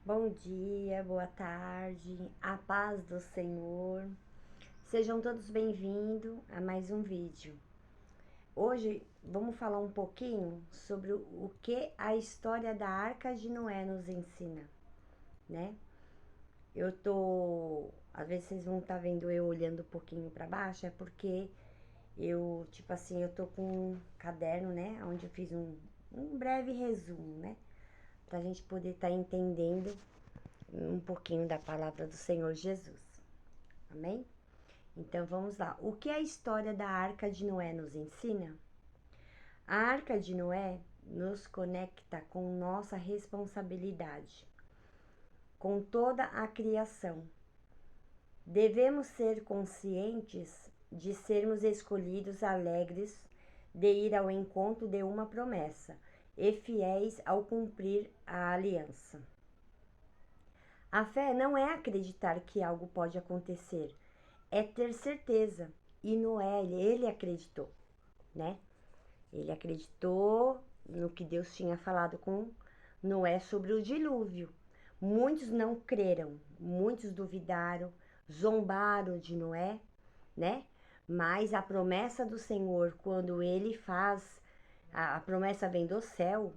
Bom dia, boa tarde, a paz do Senhor. Sejam todos bem-vindos a mais um vídeo. Hoje vamos falar um pouquinho sobre o que a história da Arca de Noé nos ensina, né? Às vezes vocês vão estar vendo eu olhando um pouquinho para baixo, é porque eu tô com um caderno, né, onde eu fiz um breve resumo, né, pra gente poder estar entendendo um pouquinho da palavra do Senhor Jesus. Amém? Então vamos lá. O que a história da Arca de Noé nos ensina? A Arca de Noé nos conecta com nossa responsabilidade, com toda a criação. Devemos ser conscientes de sermos escolhidos alegres de ir ao encontro de uma promessa e fiéis ao cumprir a aliança. A fé não é acreditar que algo pode acontecer, é ter certeza. E Noé, ele acreditou, né? Ele acreditou no que Deus tinha falado com Noé sobre o dilúvio. Muitos não creram, muitos duvidaram, zombaram de Noé, né? Mas a promessa do Senhor, quando ele faz, a promessa vem do céu,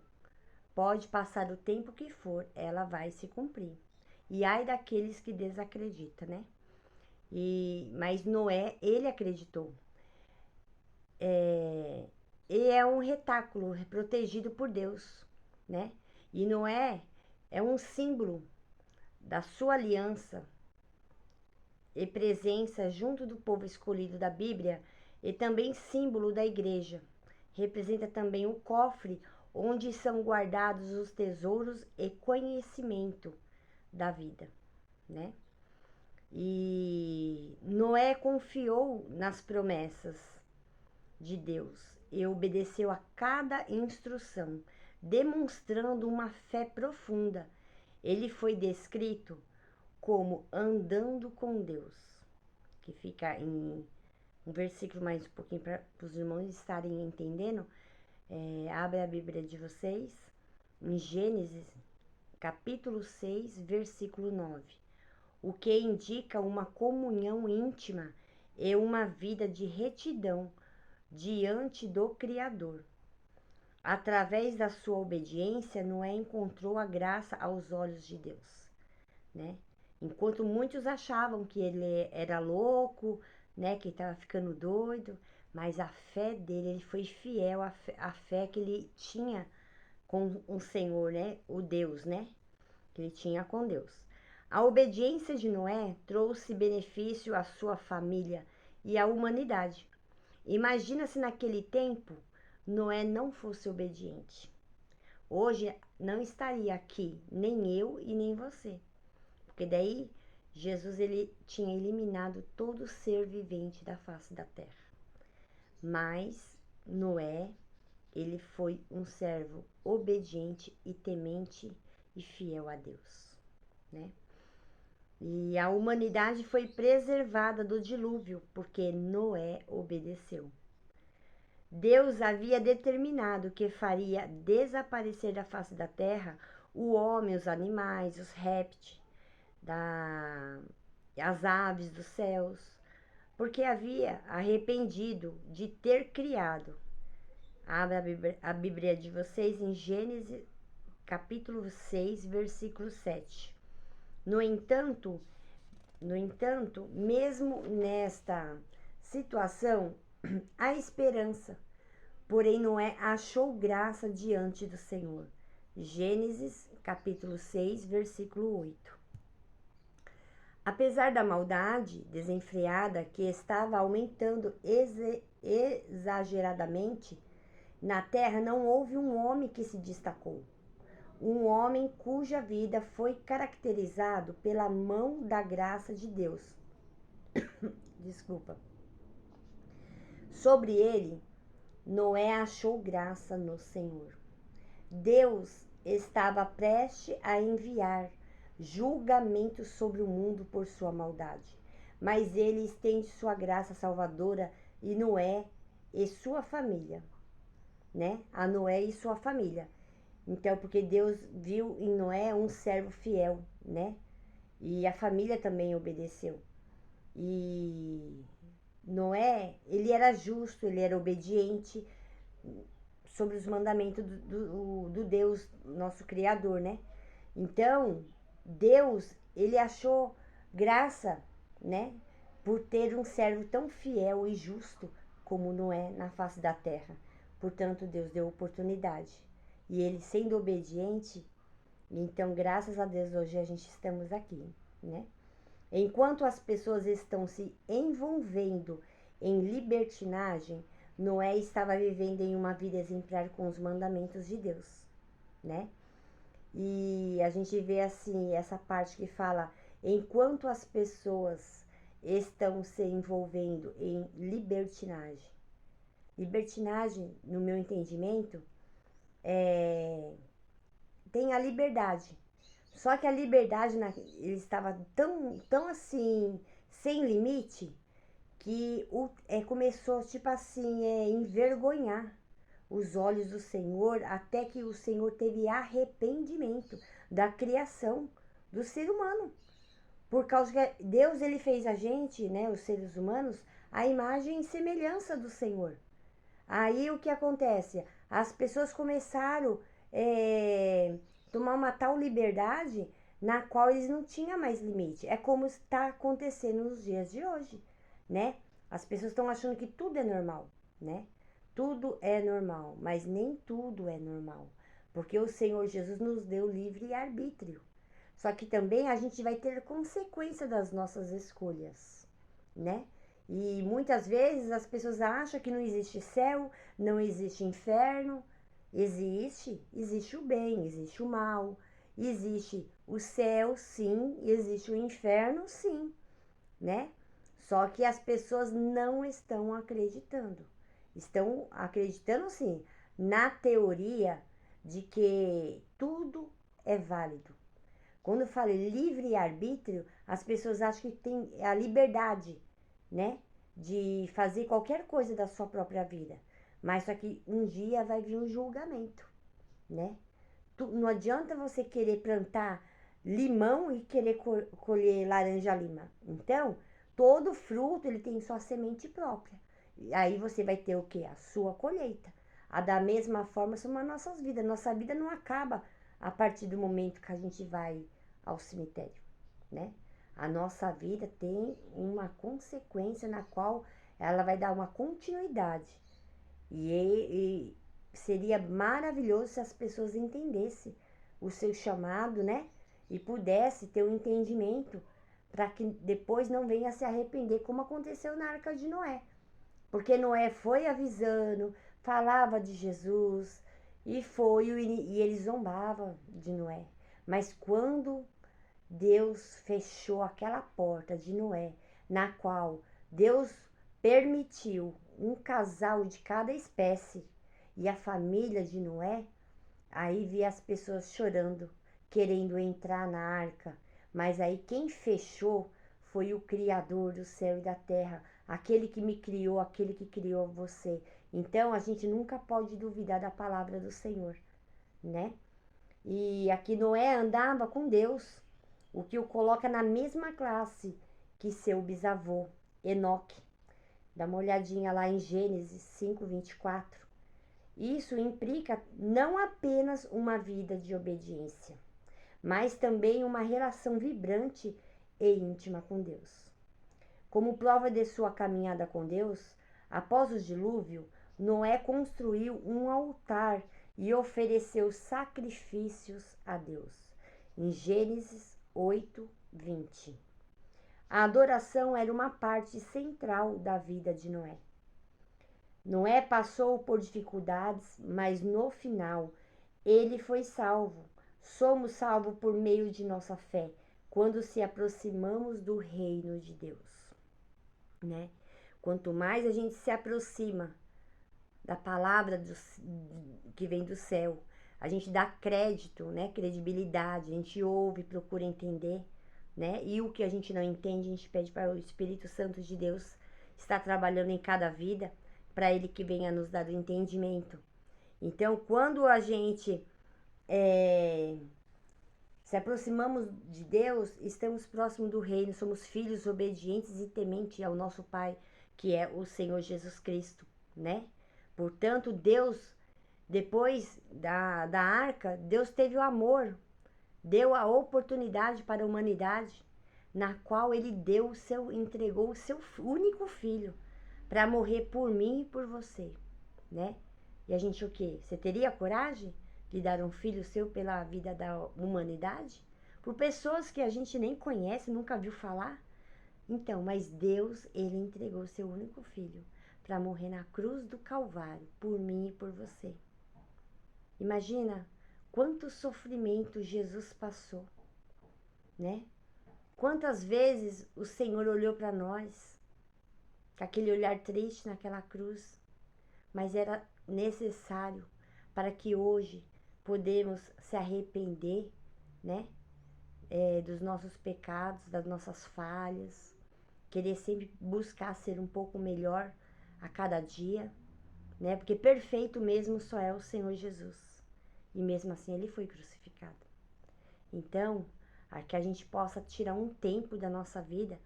pode passar o tempo que for, ela vai se cumprir. E ai daqueles que desacreditam, né? Mas Noé, ele acreditou. E é um retáculo protegido por Deus, né? E Noé é um símbolo da sua aliança e presença junto do povo escolhido da Bíblia e também símbolo da igreja. Representa também o cofre onde são guardados os tesouros e conhecimento da vida, né? E Noé confiou nas promessas de Deus e obedeceu a cada instrução, demonstrando uma fé profunda. Ele foi descrito como andando com Deus, que fica em um versículo mais um pouquinho para os irmãos estarem entendendo. Abre a Bíblia de vocês, em Gênesis, capítulo 6, versículo 9, o que indica uma comunhão íntima e uma vida de retidão diante do Criador. Através da sua obediência, Noé encontrou a graça aos olhos de Deus, né? Enquanto muitos achavam que ele era louco, né, que estava ficando doido, mas a fé dele, ele foi fiel à fé que ele tinha com o Senhor, né, o Deus, né, que ele tinha com Deus. A obediência de Noé trouxe benefício à sua família e à humanidade. Imagina se naquele tempo Noé não fosse obediente. Hoje não estaria aqui, nem eu e nem você. Porque daí Jesus ele tinha eliminado todo ser vivente da face da terra. Mas Noé, ele foi um servo obediente e temente e fiel a Deus, né? E a humanidade foi preservada do dilúvio porque Noé obedeceu. Deus havia determinado que faria desaparecer da face da terra o homem, os animais, os répteis, as aves dos céus, porque havia arrependido de ter criado. Abra a Bíblia de vocês em Gênesis capítulo 6, versículo 7. No entanto, mesmo nesta situação, há esperança. Porém, Noé achou graça diante do Senhor. Gênesis, capítulo 6, versículo 8. Apesar da maldade desenfreada que estava aumentando exageradamente, na terra não houve um homem que se destacou. Um homem cuja vida foi caracterizado pela mão da graça de Deus. Desculpa. Sobre ele, Noé achou graça no Senhor. Deus estava prestes a enviar julgamento sobre o mundo por sua maldade, mas ele estende sua graça salvadora e Noé e sua família, né? A Noé e sua família. Então, porque Deus viu em Noé um servo fiel, né? E a família também obedeceu. E Noé, ele era justo, ele era obediente sobre os mandamentos do Deus, nosso Criador, né? Então, Deus, ele achou graça, né? Por ter um servo tão fiel e justo como Noé na face da terra. Portanto, Deus deu oportunidade. E ele sendo obediente, então, graças a Deus, hoje a gente estamos aqui, né? Enquanto as pessoas estão se envolvendo em libertinagem, Noé estava vivendo em uma vida exemplar com os mandamentos de Deus, né? E a gente vê assim, essa parte que fala, enquanto as pessoas estão se envolvendo em libertinagem. Libertinagem, no meu entendimento, tem a liberdade. Só que a liberdade, ele estava tão assim, sem limite, que começou, tipo assim, envergonhar os olhos do Senhor, até que o Senhor teve arrependimento da criação do ser humano. Por causa que Deus, ele fez a gente, né, os seres humanos, a imagem e semelhança do Senhor. Aí o que acontece? As pessoas começaram a tomar uma tal liberdade na qual eles não tinham mais limite. É como está acontecendo nos dias de hoje, né? As pessoas estão achando que tudo é normal, né? Tudo é normal, mas nem tudo é normal. Porque o Senhor Jesus nos deu livre arbítrio. Só que também a gente vai ter consequência das nossas escolhas, né? E muitas vezes as pessoas acham que não existe céu, não existe inferno. Existe o bem, existe o mal, existe o céu, sim, e existe o inferno, sim, né? Só que as pessoas não estão acreditando. Estão acreditando, sim, na teoria de que tudo é válido. Quando eu falo livre-arbítrio, as pessoas acham que tem a liberdade, né? De fazer qualquer coisa da sua própria vida. Mas só que um dia vai vir um julgamento, né? Não adianta você querer plantar limão e querer colher laranja-lima. Então, todo fruto ele tem sua semente própria. E aí você vai ter o que? A sua colheita. A da mesma forma são as nossas vidas. Nossa vida não acaba a partir do momento que a gente vai ao cemitério, né? A nossa vida tem uma consequência na qual ela vai dar uma continuidade. E seria maravilhoso se as pessoas entendessem o seu chamado, né? E pudesse ter um entendimento para que depois não venha se arrepender, como aconteceu na Arca de Noé. Porque Noé foi avisando, falava de Jesus e ele zombava de Noé. Mas quando Deus fechou aquela porta de Noé, na qual Deus permitiu um casal de cada espécie e a família de Noé, aí via as pessoas chorando, querendo entrar na arca. Mas aí quem fechou foi o Criador do céu e da terra, aquele que me criou, aquele que criou você. Então a gente nunca pode duvidar da palavra do Senhor, né? E aqui Noé andava com Deus, o que o coloca na mesma classe que seu bisavô, Enoque. Dá uma olhadinha lá em Gênesis 5:24. Isso implica não apenas uma vida de obediência, mas também uma relação vibrante e íntima com Deus. Como prova de sua caminhada com Deus, após o dilúvio, Noé construiu um altar e ofereceu sacrifícios a Deus. Em Gênesis 8:20. A adoração era uma parte central da vida de Noé. Noé passou por dificuldades, mas no final ele foi salvo. Somos salvos por meio de nossa fé, quando se aproximamos do reino de Deus, né? Quanto mais a gente se aproxima da palavra que vem do céu, a gente dá crédito, né? Credibilidade, a gente ouve, procura entender, né? E o que a gente não entende, a gente pede para o Espírito Santo de Deus estar trabalhando em cada vida, para ele que venha nos dar o entendimento. Então, quando a gente Se aproximamos de Deus, estamos próximos do reino, somos filhos obedientes e tementes ao nosso Pai, que é o Senhor Jesus Cristo, né? Portanto, Deus, depois da arca, Deus teve o amor, deu a oportunidade para a humanidade, na qual ele entregou o seu único filho para morrer por mim e por você, né? E a gente o quê? Você teria coragem de dar um filho seu pela vida da humanidade? Por pessoas que a gente nem conhece, nunca viu falar? Então, mas Deus, ele entregou seu único filho para morrer na cruz do Calvário, por mim e por você. Imagina quanto sofrimento Jesus passou, né? Quantas vezes o Senhor olhou para nós, com aquele olhar triste naquela cruz, mas era necessário para que hoje podemos se arrepender, né? Dos nossos pecados, das nossas falhas, querer sempre buscar ser um pouco melhor a cada dia, né? Porque perfeito mesmo só é o Senhor Jesus. E mesmo assim ele foi crucificado. Então, que a gente possa tirar um tempo da nossa vida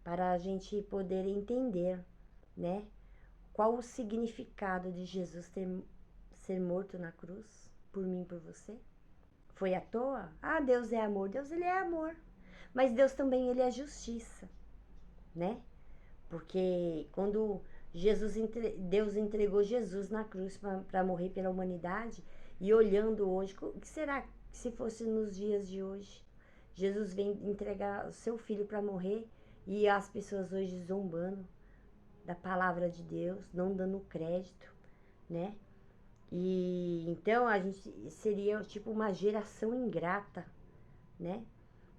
para a gente poder entender, né? Qual o significado de Jesus ser morto na cruz por mim e por você? Foi à toa? Ah, Deus é amor. Deus, ele é amor. Mas Deus também, ele é justiça, né? Porque quando Deus entregou Jesus na cruz para morrer pela humanidade, e olhando hoje, o que será que se fosse nos dias de hoje? Jesus vem entregar o seu filho para morrer e as pessoas hoje zombando da palavra de Deus, não dando crédito, né? E então a gente seria tipo uma geração ingrata, né?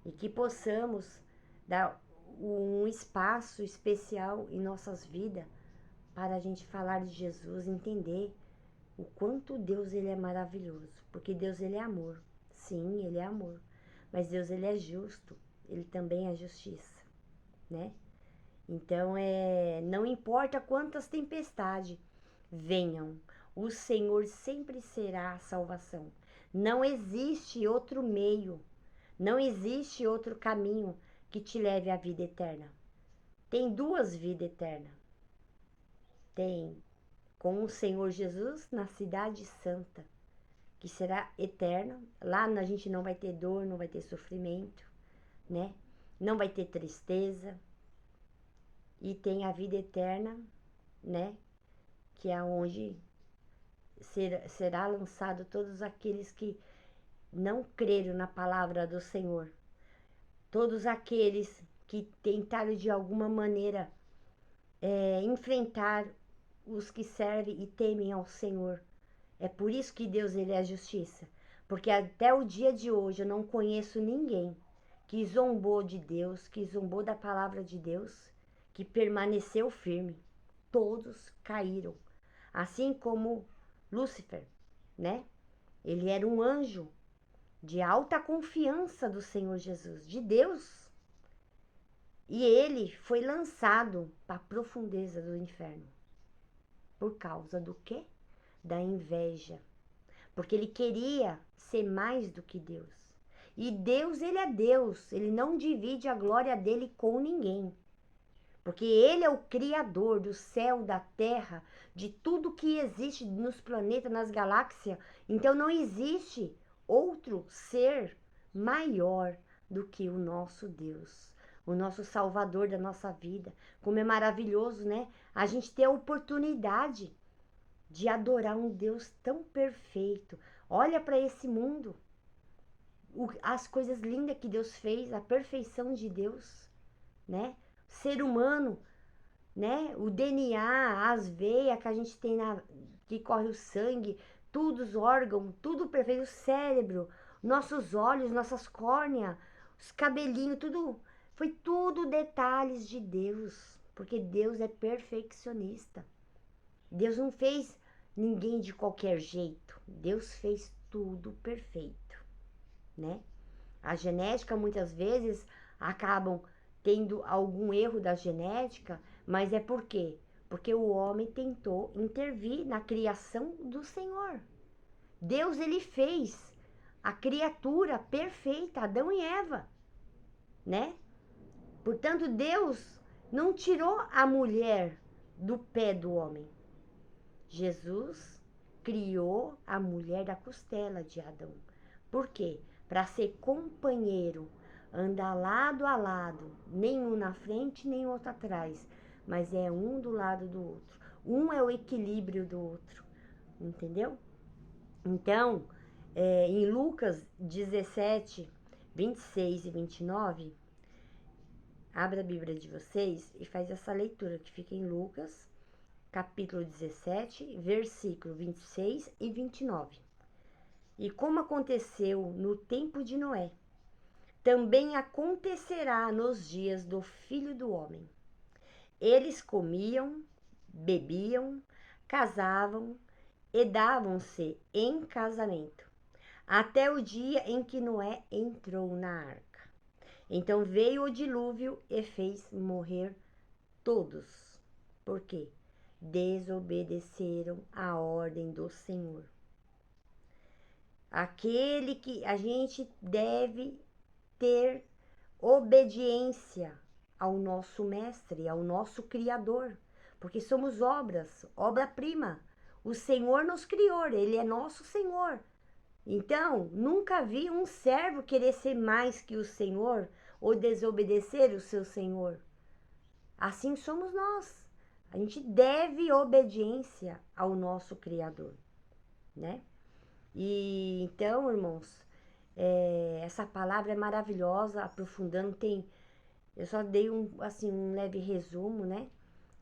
E que possamos dar um espaço especial em nossas vidas para a gente falar de Jesus, entender o quanto Deus ele é maravilhoso, porque Deus ele é amor. Sim, ele é amor, mas Deus ele é justo, ele também é justiça, né? Então, não importa quantas tempestades venham, o Senhor sempre será a salvação. Não existe outro meio, não existe outro caminho que te leve à vida eterna. Tem duas vidas eternas. Tem com o Senhor Jesus na cidade santa, que será eterna. Lá a gente não vai ter dor, não vai ter sofrimento, né? Não vai ter tristeza. E tem a vida eterna, né? Que é onde será lançado todos aqueles que não creram na palavra do Senhor. Todos aqueles que tentaram de alguma maneira enfrentar os que servem e temem ao Senhor. É por isso que Deus ele é a justiça. Porque até o dia de hoje eu não conheço ninguém que zombou de Deus, que zombou da palavra de Deus, que permaneceu firme. Todos caíram. Assim como Lúcifer, né? Ele era um anjo de alta confiança do Senhor Jesus, de Deus. E ele foi lançado para a profundeza do inferno. Por causa do quê? Da inveja. Porque ele queria ser mais do que Deus. E Deus, ele é Deus. Ele não divide a glória dele com ninguém. Porque ele é o criador do céu, da terra, de tudo que existe nos planetas, nas galáxias. Então não existe outro ser maior do que o nosso Deus, o nosso Salvador da nossa vida. Como é maravilhoso, né? A gente ter a oportunidade de adorar um Deus tão perfeito. Olha para esse mundo, as coisas lindas que Deus fez, a perfeição de Deus, né? Ser humano, né? O DNA, as veias que a gente tem que corre o sangue, tudo os órgãos, tudo perfeito, o cérebro, nossos olhos, nossas córneas, os cabelinhos, tudo foi tudo detalhes de Deus, porque Deus é perfeccionista. Deus não fez ninguém de qualquer jeito. Deus fez tudo perfeito, né? A genética muitas vezes acabam tendo algum erro da genética, mas é por quê? Porque o homem tentou intervir na criação do Senhor. Deus ele fez a criatura perfeita, Adão e Eva, né? Portanto, Deus não tirou a mulher do pé do homem. Jesus criou a mulher da costela de Adão. Por quê? Para ser companheiro, andar lado a lado, nem um na frente, nem outro atrás, mas é um do lado do outro. Um é o equilíbrio do outro, entendeu? Então, em Lucas 17, 26 e 29, abra a Bíblia de vocês e faz essa leitura que fica em Lucas, capítulo 17, versículo 26 e 29. E como aconteceu no tempo de Noé, também acontecerá nos dias do Filho do Homem. Eles comiam, bebiam, casavam e davam-se em casamento, até o dia em que Noé entrou na arca. Então veio o dilúvio e fez morrer todos. Por quê? Desobedeceram a ordem do Senhor. Aquele que a gente deve ter obediência ao nosso mestre, ao nosso criador, porque somos obra-prima. O Senhor nos criou, ele é nosso Senhor. Então, nunca vi um servo querer ser mais que o Senhor ou desobedecer o seu Senhor. Assim somos nós. A gente deve obediência ao nosso Criador, né? E então, irmãos, essa palavra é maravilhosa, aprofundando, eu só dei um leve resumo, né?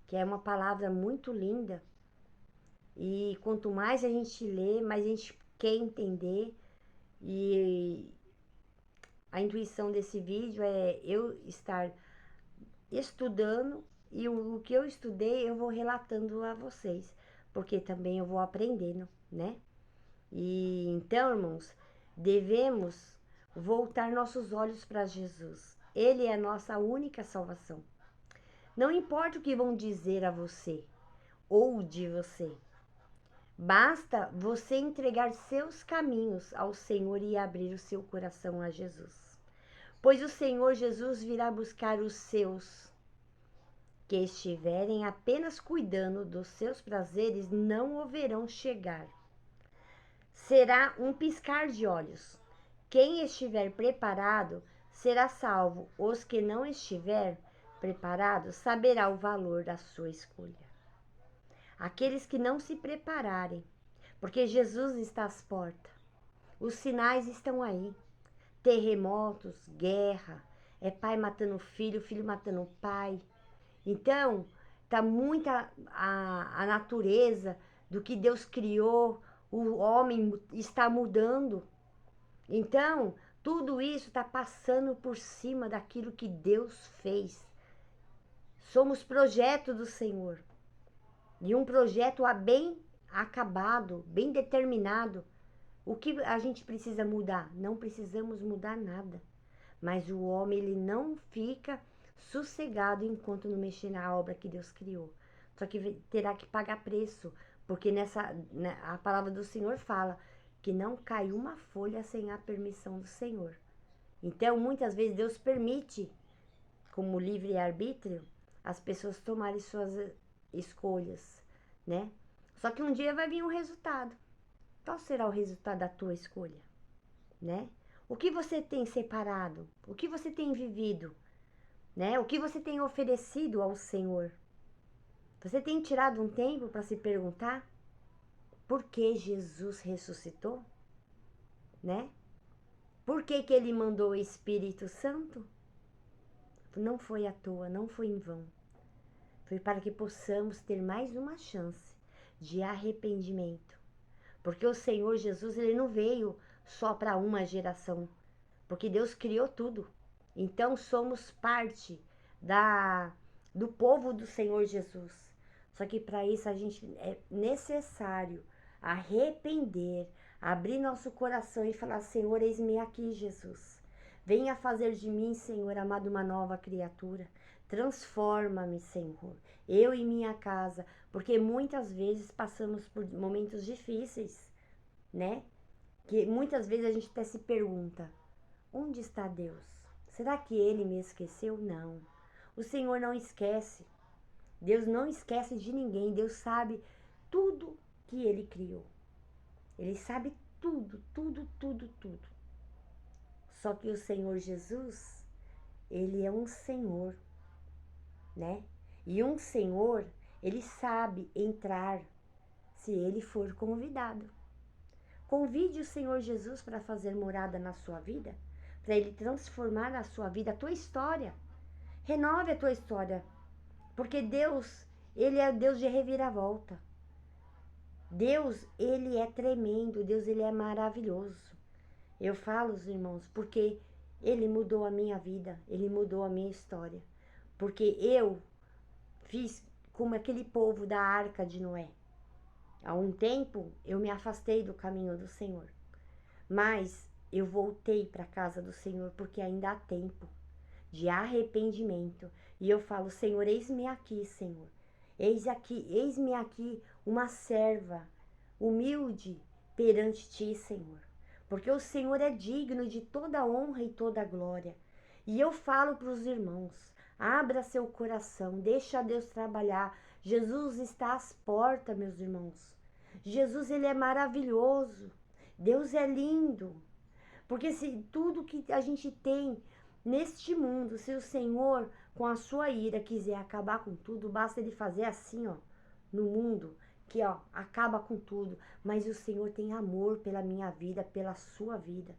Que é uma palavra muito linda. E quanto mais a gente lê, mais a gente quer entender. E a intuição desse vídeo é eu estar estudando e o que eu estudei eu vou relatando a vocês, porque também eu vou aprendendo, né? E então, irmãos, devemos voltar nossos olhos para Jesus. Ele é a nossa única salvação. Não importa o que vão dizer a você ou de você. Basta você entregar seus caminhos ao Senhor e abrir o seu coração a Jesus. Pois o Senhor Jesus virá buscar os seus. Que estiverem apenas cuidando dos seus prazeres não o verão chegar. Será um piscar de olhos. Quem estiver preparado será salvo. Os que não estiver preparado saberá o valor da sua escolha. Aqueles que não se prepararem, porque Jesus está às portas. Os sinais estão aí. Terremotos, guerra, é pai matando filho, filho matando pai. Então, tá muita a natureza do que Deus criou, o homem está mudando. Então, tudo isso está passando por cima daquilo que Deus fez. Somos projeto do Senhor. E um projeto bem acabado, bem determinado. O que a gente precisa mudar? Não precisamos mudar nada. Mas o homem, ele não fica sossegado enquanto não mexer na obra que Deus criou. Só que terá que pagar preço, porque a palavra do Senhor fala que não cai uma folha sem a permissão do Senhor. Então, muitas vezes Deus permite, como livre-arbítrio, as pessoas tomarem suas escolhas, né? Só que um dia vai vir um resultado. Qual será o resultado da tua escolha, né? O que você tem separado? O que você tem vivido? Né? O que você tem oferecido ao Senhor? Você tem tirado um tempo para se perguntar por que Jesus ressuscitou? Né? Por que que ele mandou o Espírito Santo? Não foi à toa, não foi em vão. Foi para que possamos ter mais uma chance de arrependimento. Porque o Senhor Jesus, ele não veio só para uma geração, porque Deus criou tudo. Então somos parte do povo do Senhor Jesus. Só que para isso a gente é necessário arrepender, abrir nosso coração e falar: Senhor, eis-me aqui, Jesus. Venha fazer de mim, Senhor amado, uma nova criatura. Transforma-me, Senhor, eu e minha casa, porque muitas vezes passamos por momentos difíceis, né? que muitas vezes a gente até se pergunta: onde está Deus? Será que Ele me esqueceu? Não. O Senhor não esquece. Deus não esquece de ninguém. Deus sabe tudo que Ele criou. Ele sabe tudo, tudo, tudo, tudo. Só que o Senhor Jesus, Ele é um Senhor, né? E um Senhor, Ele sabe entrar se Ele for convidado. Convide o Senhor Jesus para fazer morada na sua vida, para Ele transformar a sua vida, a tua história. Renove a tua história, porque Deus, Ele é Deus de reviravolta. Deus, Ele é tremendo, Deus, Ele é maravilhoso. Eu falo, os irmãos, porque Ele mudou a minha vida, Ele mudou a minha história. Porque eu fiz como aquele povo da Arca de Noé. Há um tempo eu me afastei do caminho do Senhor, mas eu voltei para a casa do Senhor porque ainda há tempo de arrependimento. E eu falo: Senhor, eis-me aqui, Senhor. Eis-me aqui uma serva humilde perante ti, Senhor. Porque o Senhor é digno de toda honra e toda glória. E eu falo para os irmãos: abra seu coração, deixa Deus trabalhar. Jesus está às portas, meus irmãos. Jesus, ele é maravilhoso. Deus é lindo. Porque se tudo que a gente tem neste mundo, se o Senhor, com a sua ira, quiser acabar com tudo, basta ele fazer assim, ó, no mundo, que ó, acaba com tudo. Mas o Senhor tem amor pela minha vida, pela sua vida.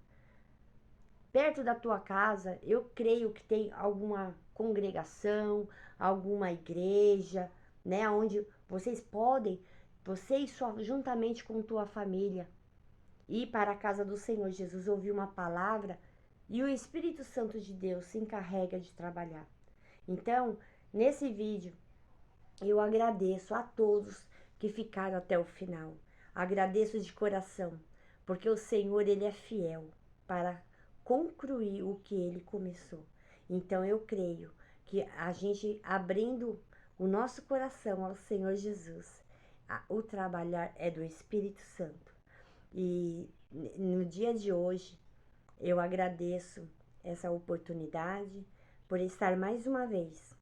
Perto da tua casa, eu creio que tem alguma congregação, alguma igreja, né, onde vocês podem, vocês só juntamente com tua família, ir para a casa do Senhor Jesus, ouvir uma palavra, e o Espírito Santo de Deus se encarrega de trabalhar. Então, nesse vídeo, eu agradeço a todos que ficaram até o final. Agradeço de coração, porque o Senhor, ele é fiel para concluir o que ele começou. Então, eu creio que a gente abrindo o nosso coração ao Senhor Jesus, o trabalhar é do Espírito Santo. E no dia de hoje, eu agradeço essa oportunidade por estar mais uma vez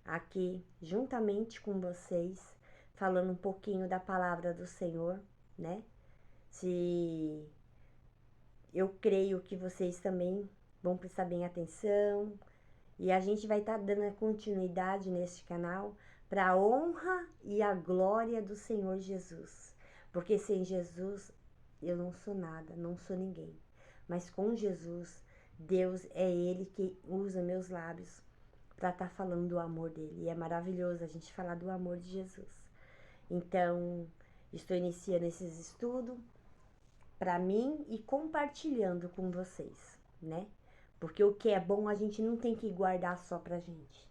aqui juntamente com vocês, falando um pouquinho da palavra do Senhor, né? Se eu creio que vocês também vão prestar bem atenção e a gente vai estar dando continuidade neste canal para a honra e a glória do Senhor Jesus. Porque sem Jesus eu não sou nada, não sou ninguém. Mas com Jesus, Deus é Ele que usa meus lábios para estar falando do amor dele. E é maravilhoso a gente falar do amor de Jesus. Então, estou iniciando esses estudos para mim e compartilhando com vocês, né? Porque o que é bom a gente não tem que guardar só pra gente.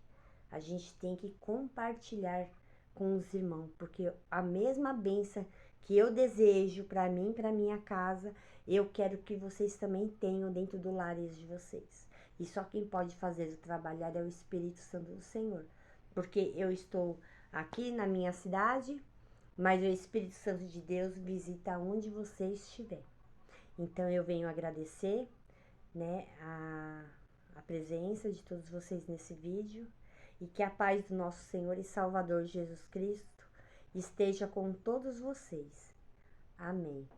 A gente tem que compartilhar com os irmãos, porque a mesma bênção que eu desejo para mim, para minha casa, eu quero que vocês também tenham dentro do lares de vocês. E só quem pode fazer o trabalhar é o Espírito Santo do Senhor. Porque eu estou aqui na minha cidade, mas o Espírito Santo de Deus visita onde você estiver. Então eu venho agradecer, né, a presença de todos vocês nesse vídeo. E que a paz do nosso Senhor e Salvador Jesus Cristo esteja com todos vocês. Amém.